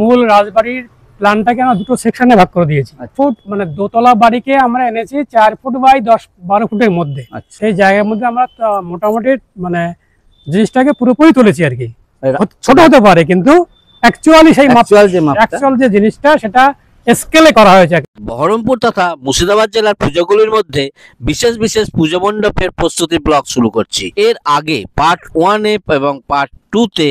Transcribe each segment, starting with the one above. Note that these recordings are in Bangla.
মূল রাজবাড়ির প্ল্যানটাকে আমরা দুটো সেকশনে ভাগ করে দিয়েছি। ফুট মানে দোতলা বাড়িকে আমরা এনেছি 4 ফুট বাই 10-12 ফুটের মধ্যে। সেই জায়গার মধ্যে আমরা মোটামুটি মানে জিনিসটাকে পুরোপুরি তুলেছি আর কি। ছোট হতে পারে কিন্তু অ্যাকচুয়ালি সেই অ্যাকচুয়াল যে জিনিসটা সেটা স্কেলে করা হয়েছে। বহরমপুর তথা মুর্শিদাবাদ জেলার পুজোগুলির মধ্যে বিশেষ বিশেষ পুজো মণ্ডপের প্রস্তুতি ব্লগ শুরু করছি। এর আগে পার্ট 1 এবং পার্ট 2-তে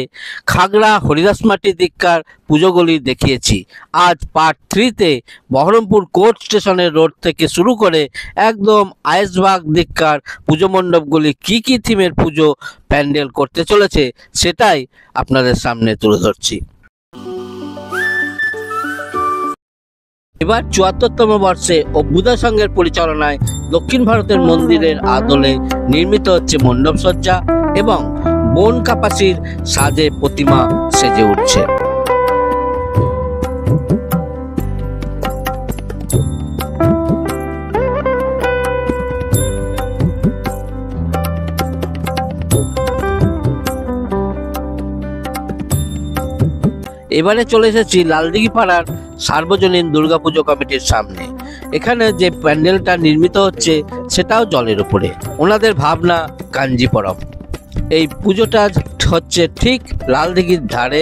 খাগড়া হরিদাসমাটি দিককার পুজোগুলি দেখিয়েছি। আজ পার্ট 3-তে বহরমপুর কোর্ট স্টেশনের রোড থেকে শুরু করে একদম আয়েশবাগ দিককার পুজো মণ্ডপগুলি কি কি থিমের পুজো প্যান্ডেল করতে চলেছে সেটাই আপনাদের সামনে তুলে ধরছি। এবার ৭৪তম বর্ষে অভ্যুদয় সংঘের পরিচালনায় দক্ষিণ ভারতের মন্দিরের আদলে নির্মিত হচ্ছে মণ্ডপ সজ্জা এবং বন কাপাসির সাজে প্রতিমা সেজে উঠছে। এবারে চলে এসেছি লালদিঘি পাড়ার সার্বজনীন দুর্গাপুজো কমিটির সামনে। এখানে যে প্যান্ডেলটা নির্মিত হচ্ছে সেটাও জলের উপরে। ওনাদের ভাবনা কাঞ্জিপুরম। এই পুজোটা হচ্ছে ঠিক লালদিঘির ধারে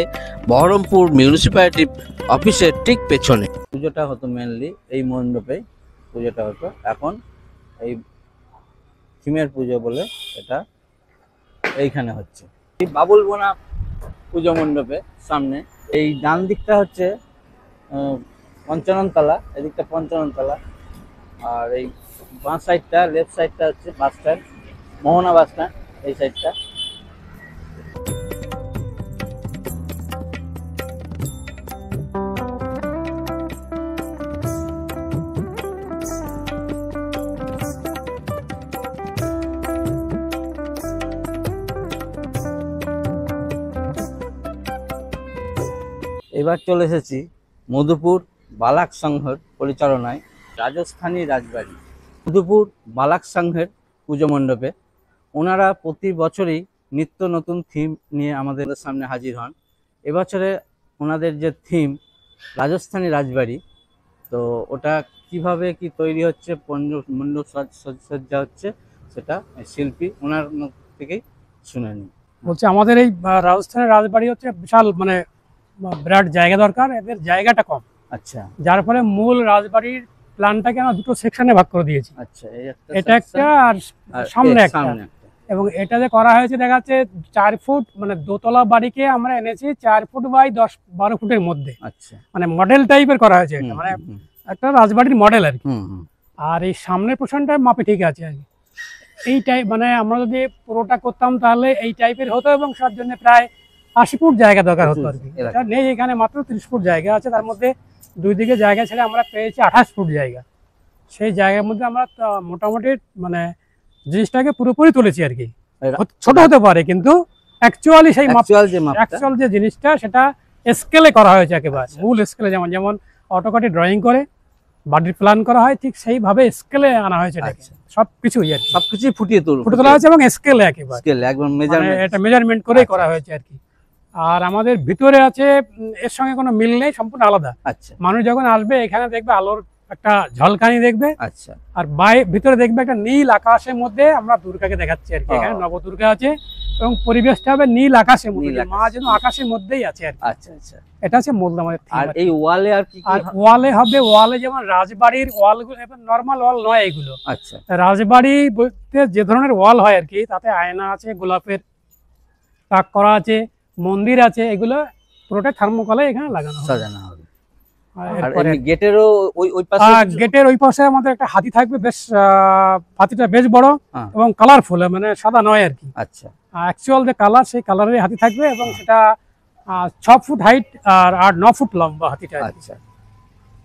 বহরমপুর মিউনিসিপ্যালিটি অফিসের ঠিক পেছনে। পুজোটা হতো মেনলি এই মণ্ডপে পুজোটা হতো। এখন এই থিমের পুজো বলে এটা এইখানে হচ্ছে এই বাবুল বোনা পুজো মণ্ডপের সামনে। এই ডান দিকটা হচ্ছে পঞ্চানন তলা, এদিকটা পঞ্চানন তলা, আর এই বাঁ সাইডটা লেফট সাইডটা হচ্ছে বাস স্ট্যান্ড, মোহনা বাস স্ট্যান্ড। এই সাইডটা এবার চলে এসেছি মধুপুর বালাক সংঘের পরিচালনায় রাজস্থানী রাজবাড়ি মধুপুর বালাক সংঘের পুজো মণ্ডপে। ওনারা প্রতি বছরই নিত্য নতুন থিম নিয়ে আমাদের সামনে হাজির হন। এবছরে ওনাদের যে থিম রাজস্থানী রাজবাড়ি, তো ওটা কিভাবে কি তৈরি হচ্ছে, মণ্ডপ সজ্জা হচ্ছে, সেটা শিল্পী ওনার মুখ থেকেই শুনে নিই। বলছে আমাদের এই রাজস্থানের রাজবাড়ি হচ্ছে বিশাল মানে বিরাট জায়গা দরকার, এদের জায়গাটা কম। আচ্ছা, যার ফলে মূল রাজবাড়ির প্ল্যানটাকে আমরা দুটো সেকশনে ভাগ করে দিয়েছি। আচ্ছা, এটা একটা আর সামনে একটা। এবং এটা যে করা হয়েছে দেখা যাচ্ছে 4 ফুট মানে দোতলা বাড়িকে আমরা এনেছি 4 ফুট বাই 10-12 ফুটের মধ্যে। আচ্ছা, মানে মডেল টাইপের করা হয়েছে এটা, মানে একটা রাজবাড়ির মডেল আর কি। আর এই সামনের পোর্শনটা মাপে ঠিক আছে আর কি। এই টাইপ মানে আমরা যদি পুরোটা করতাম তাহলে এই টাইপের হতো এবং তার জন্য প্রায় 80 ফুট জায়গা দরকার হতো আর কি। এটা নেই, এখানে মাত্র 30 ফুট জায়গা আছে, তার মধ্যে দুই দিকে জায়গা ছেড়ে আমরা পেয়েছি 28 ফুট জায়গা। সেই জায়গার মধ্যে আমরা মোটামুটি মানে জিনিসটাকে পুরোপুরি তুলেছি আর কি। ছোট হতে পারে কিন্তু অ্যাকচুয়ালি সেই অ্যাকচুয়াল যে জিনিসটা সেটা স্কেলে করা হয়েছে একেবারে মূল স্কেলে। যেমন অটোকাটে ড্রয়িং করে বাড়ির প্ল্যান করা হয় ঠিক সেইভাবে স্কেলে আনা হয়েছে। সবকিছুই আর সবকিছুই ফুটিয়ে তোলা হয়েছে এবং স্কেলে একেবারে এটা মেজারমেন্ট করেই করা হয়েছে আর কি। আর আমাদের ভিতরে আছে এর সঙ্গে কোনো মিল নেই, সম্পূর্ণ আলাদা। আচ্ছা, মানুষ যখন আসবে এখানে দেখবে আলোর একটা ঝলকানি দেখবে। আচ্ছা, আর ভিতরে দেখবে একটা নীল আকাশের মধ্যে আমরা দুর্গাকে দেখাচ্ছি আর কি। এখানে নবদুর্গা আছে এবং পরিবেশটা হবে নীল আকাশের মধ্যে, মা যেন আকাশের মধ্যেই আছে আর কি। আচ্ছা আচ্ছা, এটা হচ্ছে মূল আমাদের। আর এই ওয়ালে আর কি ওয়ালে হবে, ওয়ালে যেমন রাজবাড়ির ওয়ালগুলো নরমাল ওয়াল নয় এগুলো। আচ্ছা, রাজবাড়ি বলতে যে ধরনের ওয়াল হয় আর কি, তাতে আয়না আছে, গোলাপের তাক করা আছে, মন্দির আছে, এগুলো পুরোটা থার্মোকলে এখানে লাগানো সাজানো হবে। গেটের ওই পাশে আমাদের একটা হাতি থাকবে, বেশ হাতিটা বেশ বড় এবং কালারফুল, মানে সাদা নয় আর কি। আচ্ছা, অ্যাকচুয়াল যে কালার সেই কালারের হাতি থাকবে এবং সেটা 6 ফুট হাইট আর 8-9 ফুট লম্বা হাতিটা। আচ্ছা,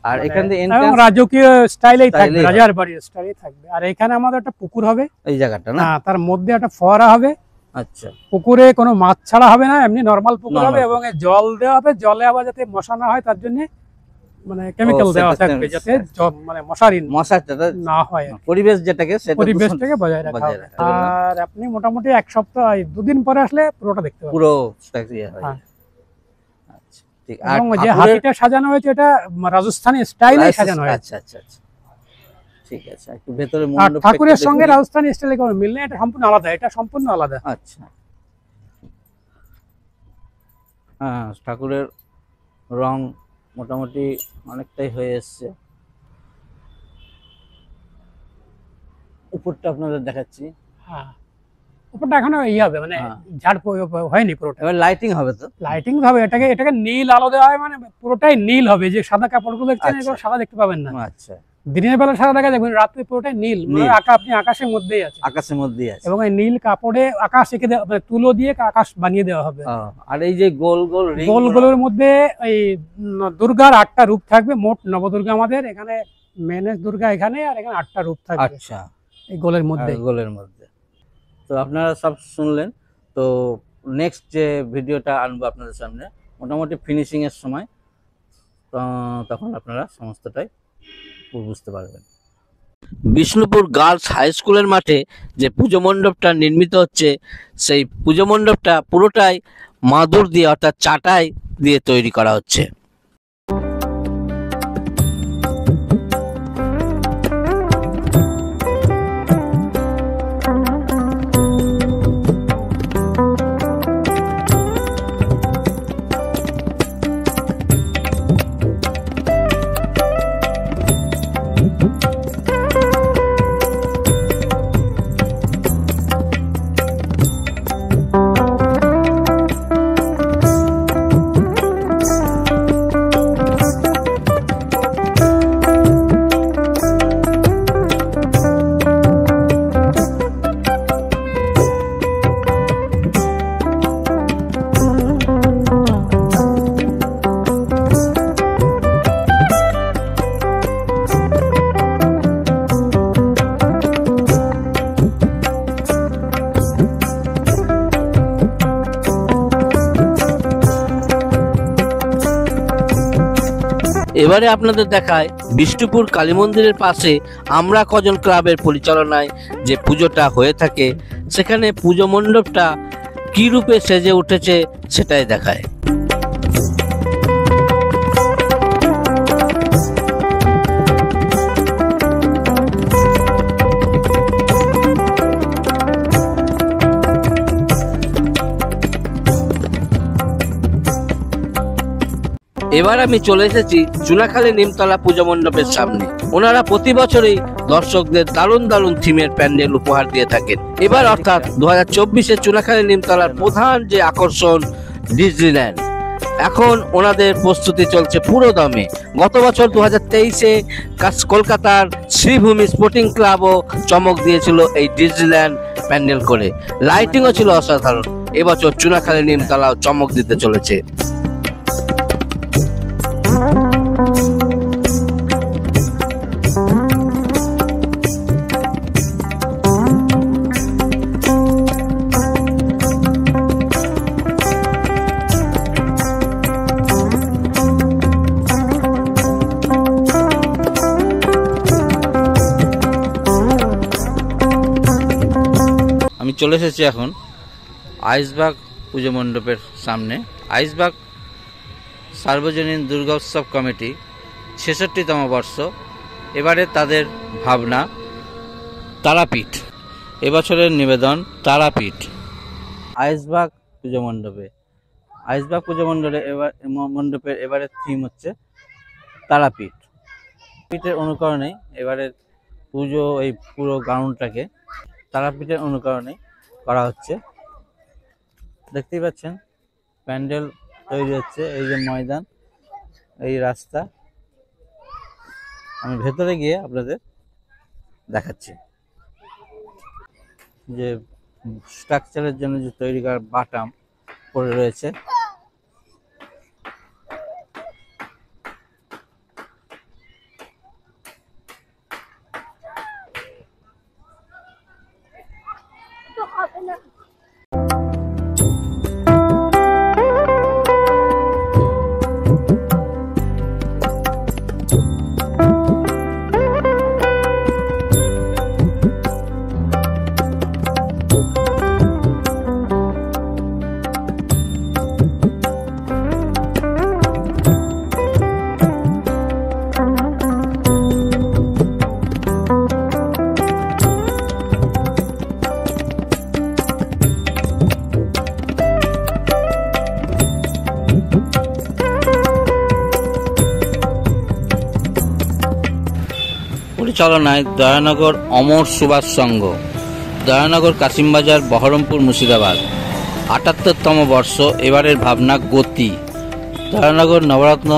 আর এখানে রাজকীয় স্টাইলেই থাকবে, রাজার বাড়ির স্টাইলেই থাকবে। আর এখানে আমাদের একটা পুকুর হবে এই জায়গাটা না, তার মধ্যে একটা ফোয়ারা হবে। আচ্ছা, পুকুরে কোনো মাছ ছাড়া হবে না, এমনি নরমাল পুকুর হবে এবং জল দেওয়া হবে। জলে আবার যাতে মশা না হয় তার জন্য মানে কেমিক্যাল দেওয়া থাকবে, যাতে মানে মশাটা না হয়, পরিবেশটাকে বজায় রাখা হবে। আর আপনি মোটামুটি 1 সপ্তাহ 2 দিন পরে আসলে পুরোটা দেখতে পাবেন, পুরো। ঠিক। আর এবং যে ঠাকুরের হাতিটা সাজানো হয়েছে এটা রাজস্থানী স্টাইলে সাজানো হয়েছে। আচ্ছা আচ্ছা আচ্ছা, ঠিক আছে। একটু ভেতরে আর মণ্ডপটা ঠাকুরের একটু সঙ্গে দেখুন। রাজস্থানী স্টাইলে কোনো মিল নেই, এটা সম্পূর্ণ আলাদা, এটা সম্পূর্ণ আলাদা। আচ্ছা, হ্যাঁ, ঠাকুরের রং মোটামুটি অনেকটাই হয়ে এসছে। উপরটা আপনাদের দেখাচ্ছি। হ্যাঁ, উপরটা এখনো হবে, মানে হ্যাঁ। ঝাড় হয়নি পুরোটা। এবার লাইটিং হবে তো? লাইটিং হবে, এটাকে নীল আলো দেওয়া হয়, মানে পুরোটাই নীল হবে। যে সাদা কাপড়গুলো দেখছেন আচ্ছা। এগুলো সাদা দেখতে পাবেন না, আচ্ছা, দিনের বেলা সাদা দেখা যাবে, রাত্রে পুরোটাই নীল, নীল। আপনি আকাশের মধ্যেই আছে। আকাশের মধ্যেই আছে। এবং এই নীল কাপড়ে আকাশ এঁকে দেওয়া, মানে তুলো দিয়ে আকাশ বানিয়ে দেওয়া হবে। আর এই যে গোল গোল ring গোলগুলোর মধ্যে এই দুর্গার 8টা রূপ থাকবে, মোট নবদুর্গা আমাদের এখানে, মেনে দুর্গা এখানে, আর এখানে 8টা রূপ থাকবে আচ্ছা, এই গোলের মধ্যে। গোলের মধ্যে। তো আপনারা সব শুনলেন। তো নেক্সট যে ভিডিওটা আনবো আপনাদের সামনে মোটামুটি ফিনিশিং এর সময়, তো তখন আপনারা সমস্তটাই বুঝতে পারবেন। বিষ্ণুপুর গার্লস হাই স্কুলের মাঠে যে পুজো মণ্ডপটা নির্মিত হচ্ছে, সেই পুজো মণ্ডপটা পুরোটাই মাদুর দিয়ে অর্থাৎ চাটাই দিয়ে তৈরি করা হচ্ছে। এবারে আপনাদের দেখায় বিষ্ণুপুর কালী মন্দিরের পাশে আমরা কজন ক্লাবের পরিচালনায় যে পুজোটা হয়ে থাকে, সেখানে পুজো মণ্ডপটা কি রূপে সেজে উঠেছে সেটাই দেখায়। এবার আমি চলে এসেছি চুনাখালী নিমতলা পুজো মণ্ডপের সামনে। ওনারা প্রতি বছরই দর্শকদের দারুণ দারুণ থিমের প্যান্ডেল উপহার দিয়ে থাকেন। এবার অর্থাৎ 2024-এ চুনাখালী নিমতলার প্রধান যে আকর্ষণ ডিজনিল্যান্ড, এখন ওনাদের প্রস্তুতি চলছে পুরো দমে। গত বছর 2023-এ কলকাতার শ্রীভূমি স্পোর্টিং ক্লাবও চমক দিয়েছিল এই ডিজনিল্যান্ড প্যান্ডেল করে, লাইটিংও ছিল অসাধারণ। এবছর চুনাখালী নিমতলাও চমক দিতে চলেছে। আমি চলে এসেছি এখন আইসবাগ পুজো মণ্ডপের সামনে। আইসবাগ সার্বজনীন দুর্গা উৎসব কমিটি 66তম বর্ষ। এবারে তাদের ভাবনা তারাপীঠ, এবছরের নিবেদন তারাপীঠ। আইসবাগ পুজো মণ্ডপে, আইসবাগ পুজো মণ্ডপের এবারের থিম হচ্ছে তারাপীঠ। পীঠের অনুকরণে এবারের পুজো, এই পুরো গ্রাউন্ডটাকে তারাপীঠের অনুকরণে করা হচ্ছে। দেখতেই পাচ্ছেন প্যান্ডেল তৈরি হচ্ছে, এই যে ময়দান, এই রাস্তা। আমি ভেতরে গিয়ে আপনাদের দেখাচ্ছি যে স্ট্রাকচারের জন্য যে তৈরি করার বাটাম পড়ে রয়েছে। চালনায় দয়ানগর অমর সুভাষ সংঘ, দয়ানগর কাশিমবাজার, বহরমপুর, মুর্শিদাবাদ। ৭৮তম বর্ষ। এবারের ভাবনা গতি। দয়ানগর নবরত্ন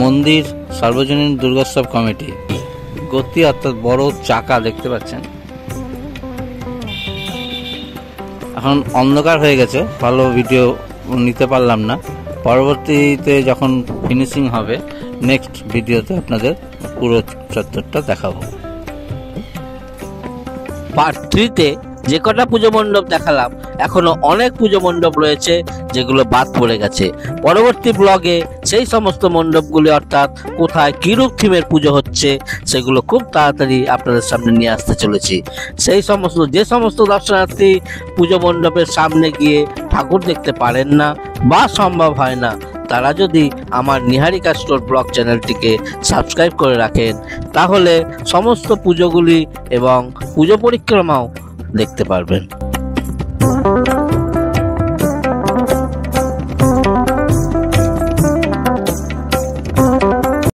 মন্দির সার্বজনীন দুর্গোৎসব কমিটি। গতি অর্থাৎ বড় চাকা দেখতে পাচ্ছেন। এখন অন্ধকার হয়ে গেছে, ভালো ভিডিও নিতে পারলাম না। পরবর্তীতে যখন ফিনিশিং হবে নেক্সট ভিডিওতে আপনাদের পুরো চত্বরটা দেখাবো। পার্ট 3-তে যে কটা পুজো মণ্ডপ দেখালাম, এখনো অনেক পুজো মণ্ডপ রয়েছে যেগুলো বাদ পড়ে গেছে। পরবর্তী ব্লগে সেই সমস্ত মণ্ডপগুলি অর্থাৎ কোথায় কিরূপ থিমের পুজো হচ্ছে সেগুলো খুব তাড়াতাড়ি আপনাদের সামনে নিয়ে আসতে চলেছি। যে সমস্ত দর্শনার্থী পুজো মণ্ডপের সামনে গিয়ে ঠাকুর দেখতে পারেন না বা সম্ভব হয় না, তারা যদি আমার নিহারিকা স্টোর ব্লগ চ্যানেলটিকে সাবস্ক্রাইব করে রাখেন, তাহলে সমস্ত পুজোগুলি এবং পুজো পরিক্রমাও দেখতে পারবেন।